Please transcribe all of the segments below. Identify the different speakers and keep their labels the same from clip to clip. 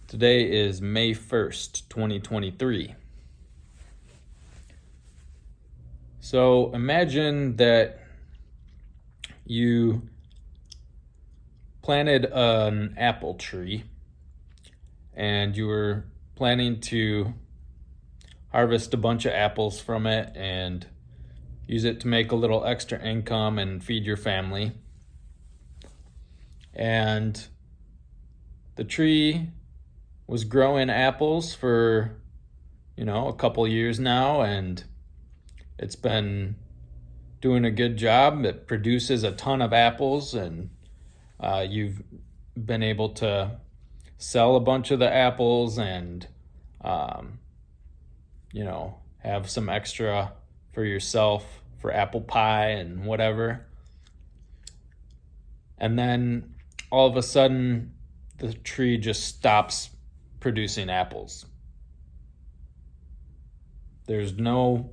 Speaker 1: Today is May 1st, 2023. So imagine that you planted an apple tree and you were planning to harvest a bunch of apples from it and use it to make a little extra income and feed your family. And the tree was growing apples for, a couple years now, and it's been doing a good job. It produces a ton of apples, and you've been able to sell a bunch of the apples and, have some extra for yourself for apple pie and whatever. And then all of a sudden, the tree just stops producing apples. There's no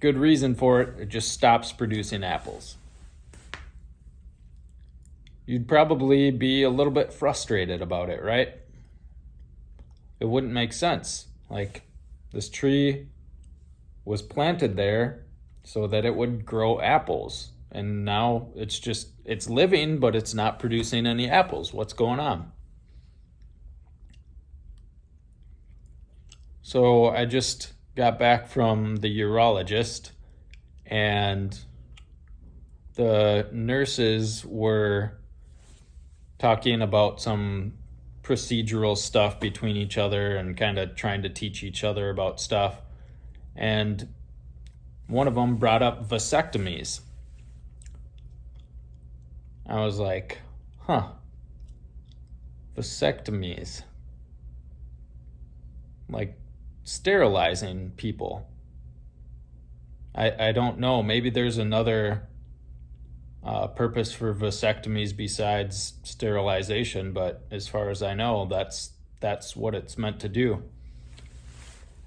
Speaker 1: good reason for it. It just stops producing apples. You'd probably be a little bit frustrated about it, right? It wouldn't make sense. Like, this tree was planted there so that it would grow apples. And now it's living, but it's not producing any apples. What's going on? So I just got back from the urologist, and the nurses were talking about some procedural stuff between each other and kind of trying to teach each other about stuff. And one of them brought up vasectomies. I was like, vasectomies. Like sterilizing people. I don't know. Maybe there's another purpose for vasectomies besides sterilization, but as far as I know, that's what it's meant to do.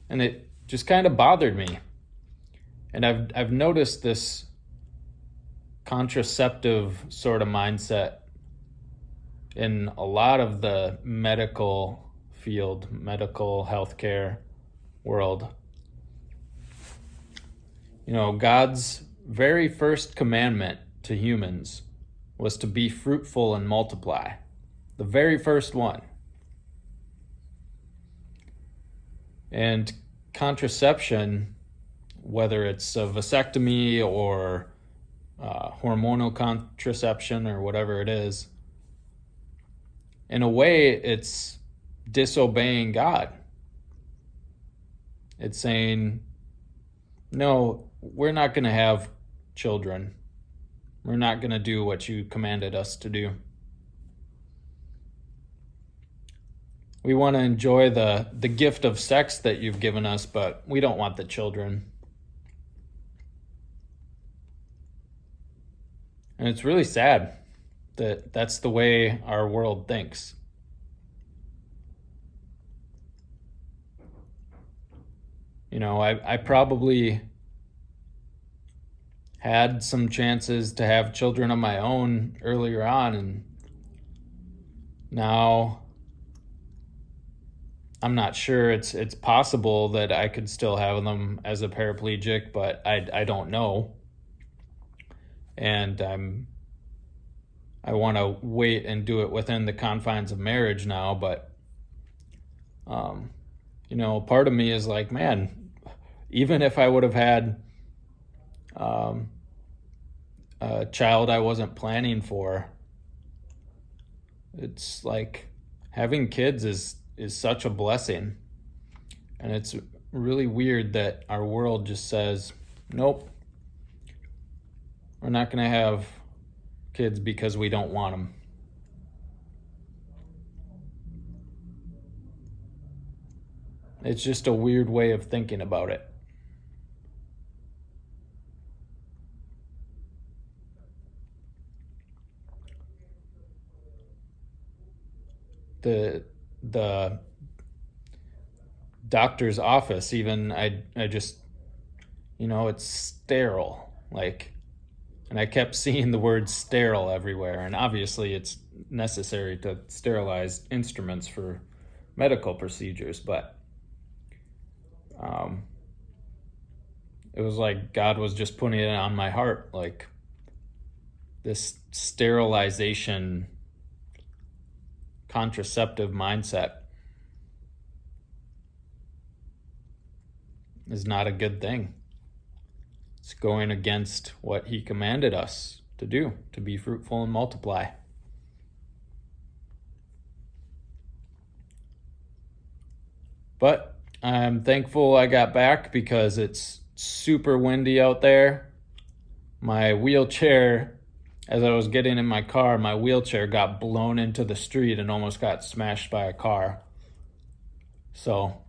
Speaker 1: And it just kind of bothered me. And I've noticed this contraceptive sort of mindset in a lot of the medical field, medical healthcare world. God's very first commandment to humans was to be fruitful and multiply. The very first one. And contraception, whether it's a vasectomy or hormonal contraception or whatever it is, in a way, it's disobeying God. It's saying, no, we're not going to have children. We're not going to do what you commanded us to do. We want to enjoy the gift of sex that you've given us, but we don't want the children. And it's really sad that that's the way our world thinks. I probably had some chances to have children of my own earlier on, and now I'm not sure it's possible that I could still have them as a paraplegic, but I don't know. And I want to wait and do it within the confines of marriage now, but part of me is like, man, even if I would have had a child I wasn't planning for, it's like having kids is such a blessing. And it's really weird that our world just says, nope, we're not going to have kids because we don't want them. It's just a weird way of thinking about it. The doctor's office, even I just, it's sterile, and I kept seeing the word sterile everywhere. And obviously it's necessary to sterilize instruments for medical procedures, but it was like God was just putting it on my heart, like this sterilization contraceptive mindset is not a good thing. It's going against what he commanded us to do, to be fruitful and multiply. But I'm thankful I got back because it's super windy out there. My wheelchair, as I was getting in my car, my wheelchair got blown into the street and almost got smashed by a car. So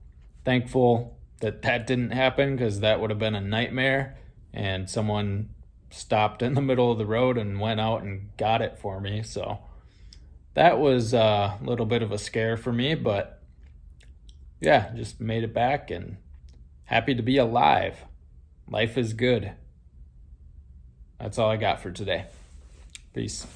Speaker 1: thankful that that didn't happen, because that would have been a nightmare, and someone stopped in the middle of the road and went out and got it for me. So that was a little bit of a scare for me, but yeah, just made it back and happy to be alive. Life is good. That's all I got for today. Peace.